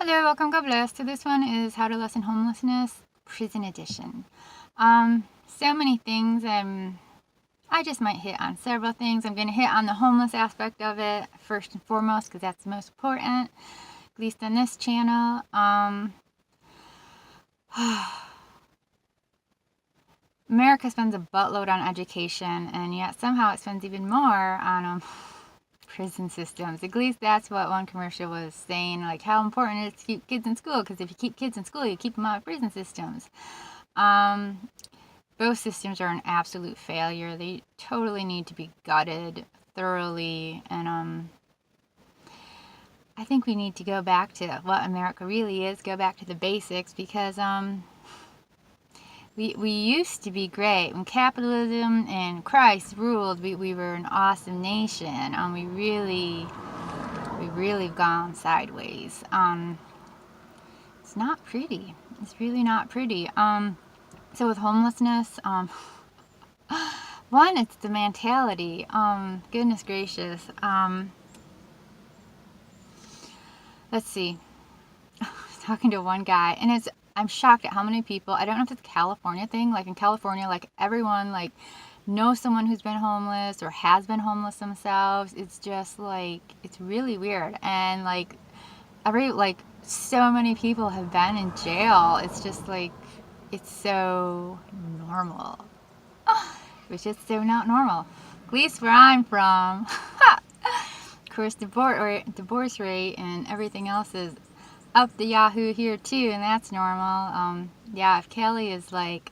Hello, welcome, God bless. So this one is How to Lessen Homelessness, Prison Edition. So many things. I just might hit on several things. I'm going to hit on the homeless aspect of it first and foremost because that's the most important, at least on this channel. America spends a buttload on education, and yet somehow it spends even more on prison systems. At least that's what one commercial was saying, like how important it is to keep kids in school, because if you keep kids in school, you keep them out of prison systems. Both systems are an absolute failure. They totally need to be gutted thoroughly, and I think we need to go back to what America really is, go back to the basics, because we used to be great. When capitalism and Christ ruled, we were an awesome nation. We really have gone sideways. It's not pretty. It's really not pretty. So with homelessness, one, it's the mentality. Goodness gracious. Let's see. I was talking to one guy, and I'm shocked at how many people, I don't know if it's a California thing, like in California, like everyone like knows someone who's been homeless or has been homeless themselves. It's just like, it's really weird. And like so many people have been in jail. It's just like, it's so normal. Which is so not normal. At least where I'm from. Of course, divorce rate and everything else is up the yahoo here too, and that's normal. Yeah, if Kelly is like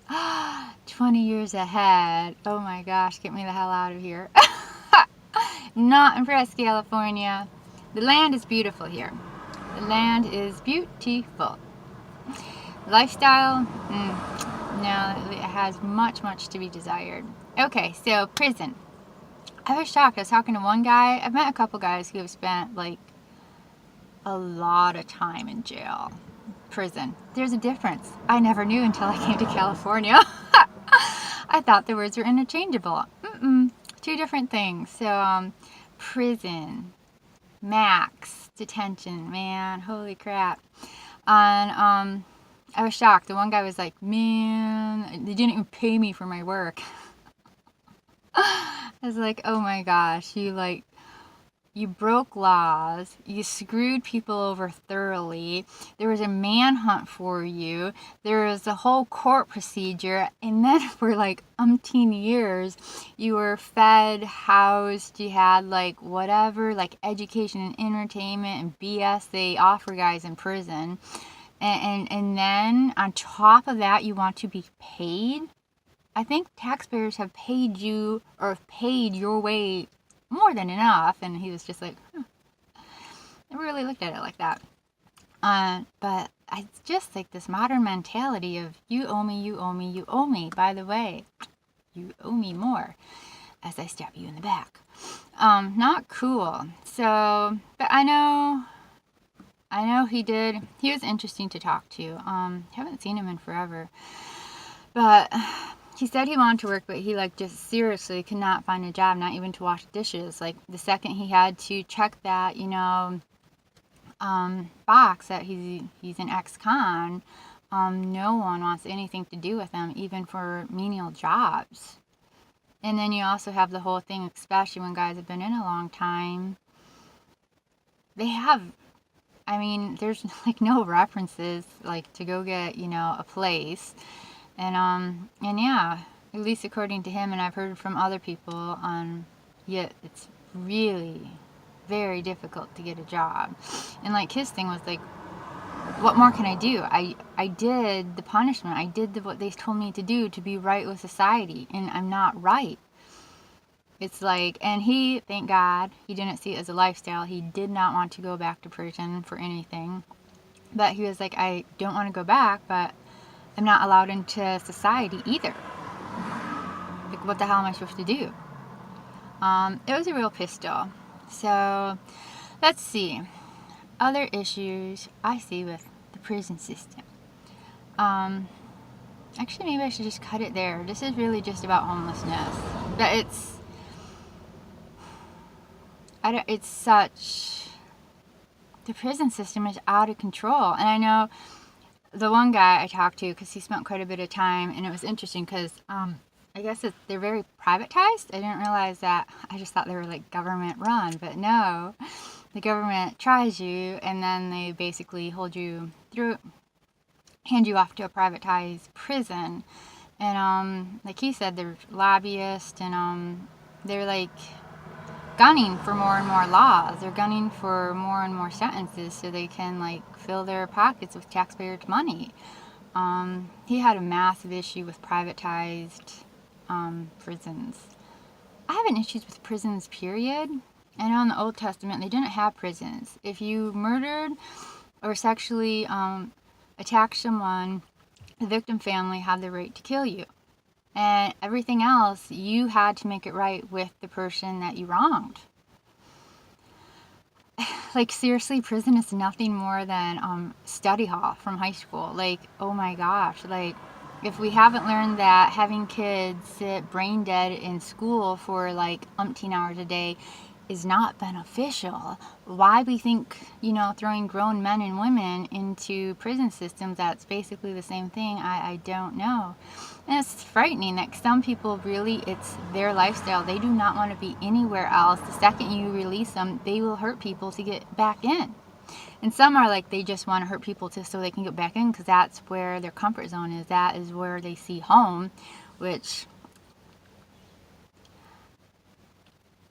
20 years ahead, oh my gosh, get me the hell out of here. Not impressed, California. The land is beautiful here. The land is beautiful. Lifestyle, no, it has much to be desired. Okay, so prison. I was shocked. I was talking to one guy. I've met a couple guys who have spent like a lot of time in jail, prison. There's a difference. I never knew until I came to California. I thought the words were interchangeable. Two different things. So, prison, max detention, man, holy crap. And I was shocked. The one guy was like, man, they didn't even pay me for my work. I was like, oh my gosh, you broke laws, you screwed people over thoroughly, there was a manhunt for you, there was a whole court procedure, and then for like umpteen years, you were fed, housed, you had like whatever, like education and entertainment and BS they offer guys in prison. And then on top of that, you want to be paid? I think taxpayers have paid you, or paid your way more than enough. And he was just like, I really looked at it like that. But it's just like this modern mentality of you owe me, you owe me, you owe me. By the way, you owe me more as I stab you in the back. Not cool. So, but I know he was interesting to talk to. Haven't seen him in forever. But he said he wanted to work, but he like just seriously could not find a job, not even to wash dishes. Like the second he had to check that, box that he's an ex-con, no one wants anything to do with him, even for menial jobs. And then you also have the whole thing, especially when guys have been in a long time, there's like no references like to go get, a place. And yeah, at least according to him, and I've heard from other people, yet it's really very difficult to get a job. And like his thing was like, what more can I do? I did the punishment. I did what they told me to do to be right with society, and I'm not right. It's like, and he, thank God, he didn't see it as a lifestyle. He did not want to go back to prison for anything. But he was like, I don't want to go back, but I'm not allowed into society either. Like, what the hell am I supposed to do? It was a real pistol. So, let's see. Other issues I see with the prison system. Actually, maybe I should just cut it there. This is really just about homelessness. But it's such the prison system is out of control. And I know the one guy I talked to, because he spent quite a bit of time, and it was interesting because I guess they're very privatized. I didn't realize that. I just thought they were like government run, but no. The government tries you, and then they basically hold you through, hand you off to a privatized prison. And like he said, they're lobbyists, and they're like gunning for more and more laws. They're gunning for more and more sentences so they can like fill their pockets with taxpayers' money. He had a massive issue with privatized prisons. I have an issue with prisons, period. I know in the Old Testament they didn't have prisons. If you murdered or sexually attacked someone, the victim family had the right to kill you. And everything else, you had to make it right with the person that you wronged. Like, seriously, prison is nothing more than study hall from high school. Like, oh my gosh. Like, if we haven't learned that having kids sit brain dead in school for like umpteen hours a day is not beneficial, why we think, throwing grown men and women into prison systems, that's basically the same thing, I don't know. And it's frightening that some people really, it's their lifestyle. They do not want to be anywhere else. The second you release them, they will hurt people to get back in. And some are like, they just want to hurt people so they can get back in because that's where their comfort zone is. That is where they see home, which,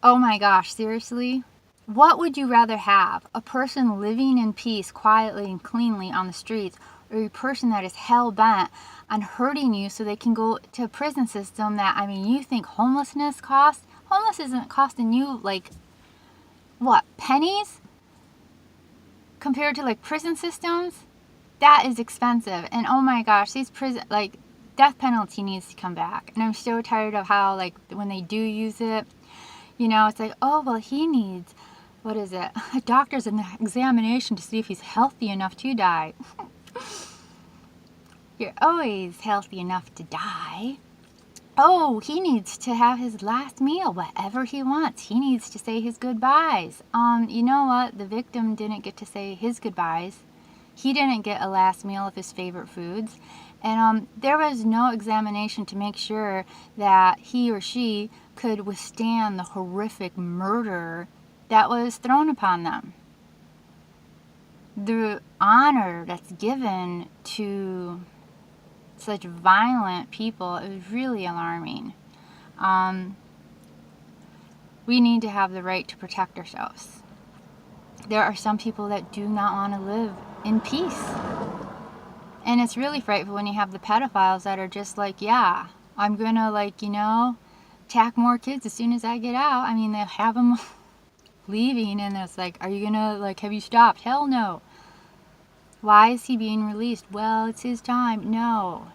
oh my gosh, seriously? What would you rather have? A person living in peace, quietly and cleanly on the streets, or a person that is hell-bent on hurting you so they can go to a prison system that, you think homelessness costs? Homeless isn't costing you, like, what, pennies? Compared to, like, prison systems? That is expensive. And, oh my gosh, these prison, like, death penalty needs to come back. And I'm so tired of how, like, when they do use it, it's like, oh, well, he needs, what is it? A doctor's examination to see if he's healthy enough to die. You're always healthy enough to die. Oh, he needs to have his last meal, whatever he wants. He needs to say his goodbyes. You know what? The victim didn't get to say his goodbyes. He didn't get a last meal of his favorite foods. And there was no examination to make sure that he or she could withstand the horrific murder that was thrown upon them. The honor that's given to such violent people is really alarming. We need to have the right to protect ourselves. There are some people that do not want to live in peace. And it's really frightful when you have the pedophiles that are just like, yeah, I'm going to, attack more kids as soon as I get out. They have them leaving, and it's like, are you going to, have you stopped? Hell no. Why is he being released? Well, it's his time. No.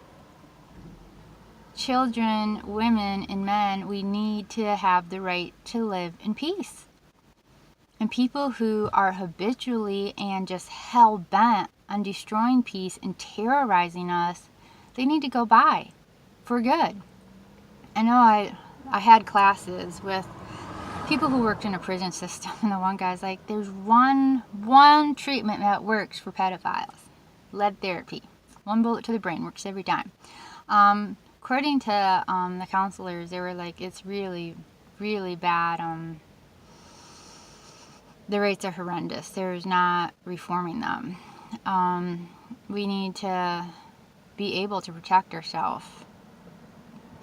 Children, women, and men, we need to have the right to live in peace. And people who are habitually and just hell-bent on destroying peace and terrorizing us, they need to go by for good. I know I had classes with people who worked in a prison system, and the one guy's like, there's one treatment that works for pedophiles. Lead therapy. One bullet to the brain, works every time. According to the counselors, they were like, it's really, really bad. The rates are horrendous. There's not reforming them. We need to be able to protect ourselves.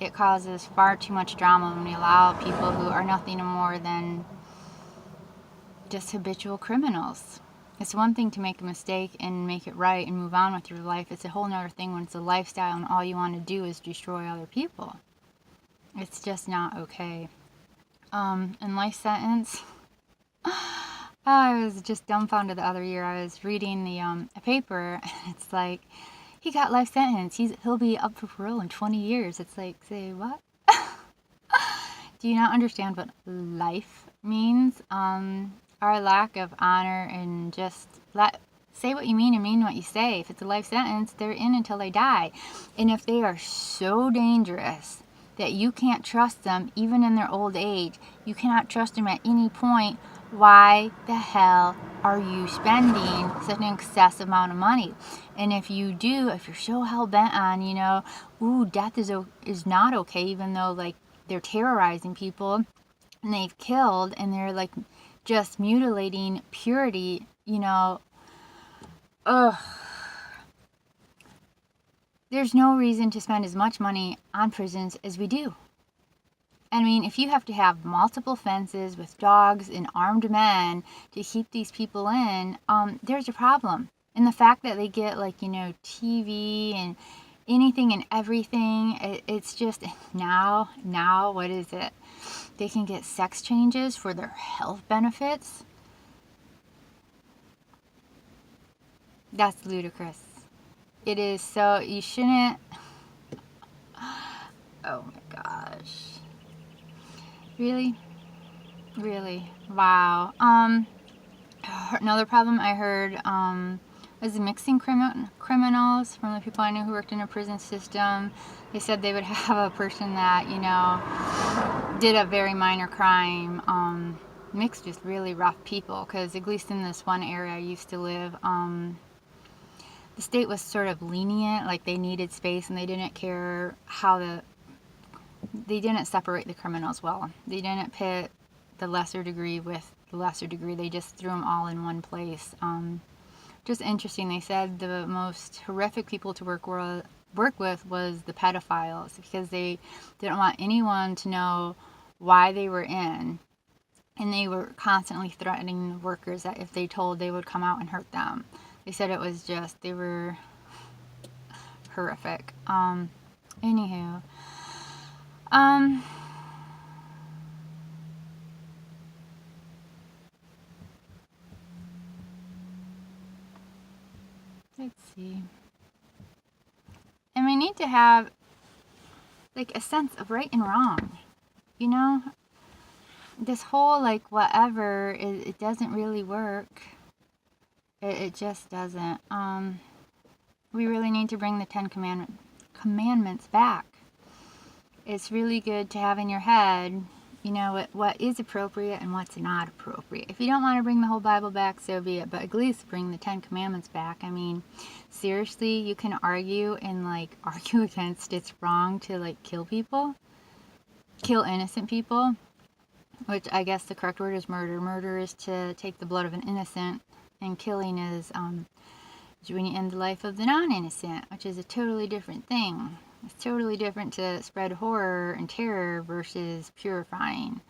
It causes far too much drama when we allow people who are nothing more than just habitual criminals. It's one thing to make a mistake and make it right and move on with your life. It's a whole other thing when it's a lifestyle and all you want to do is destroy other people. It's just not okay. And life sentence, I was just dumbfounded the other year. I was reading the a paper, and it's like, he got life sentence. He'll be up for parole in 20 years. It's like, say what? Do you not understand what life means? Our lack of honor and just say what you mean and mean what you say. If it's a life sentence, they're in until they die. And if they are so dangerous that you can't trust them, even in their old age, you cannot trust them at any point, why the hell are you spending such an excessive amount of money? And if you're so hell bent on, ooh, death is not okay, even though like they're terrorizing people and they've killed and they're like just mutilating purity, ugh. There's no reason to spend as much money on prisons as we do. I mean, if you have to have multiple fences with dogs and armed men to keep these people in, there's a problem. And the fact that they get like, TV and anything and everything, it's just now, what is it? They can get sex changes for their health benefits. That's ludicrous. It is so, you shouldn't, oh my gosh. Really? Really? Wow. Another problem I heard was mixing criminals from the people I knew who worked in a prison system. They said they would have a person that, did a very minor crime mixed with really rough people, because at least in this one area I used to live, the state was sort of lenient, like they needed space and they didn't care they didn't separate the criminals well. They didn't pit the lesser degree with the lesser degree. They just threw them all in one place. Just interesting. They said the most horrific people to work with was the pedophiles, because they didn't want anyone to know why they were in. And they were constantly threatening the workers that if they told, they would come out and hurt them. They said it was just, they were horrific. Anywho. Let's see. And we need to have like a sense of right and wrong. This whole like whatever, it doesn't really work. It just doesn't. We really need to bring the Ten Commandments back. It's really good to have in your head, what is appropriate and what's not appropriate. If you don't want to bring the whole Bible back, so be it, but at least bring the Ten Commandments back. I mean, seriously, you can argue against it's wrong to like kill innocent people, which I guess the correct word is murder. Murder is to take the blood of an innocent, and killing is when you end the life of the non-innocent, which is a totally different thing. It's totally different to spread horror and terror versus purifying.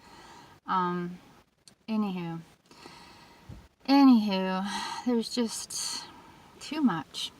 Anywho, there's just too much.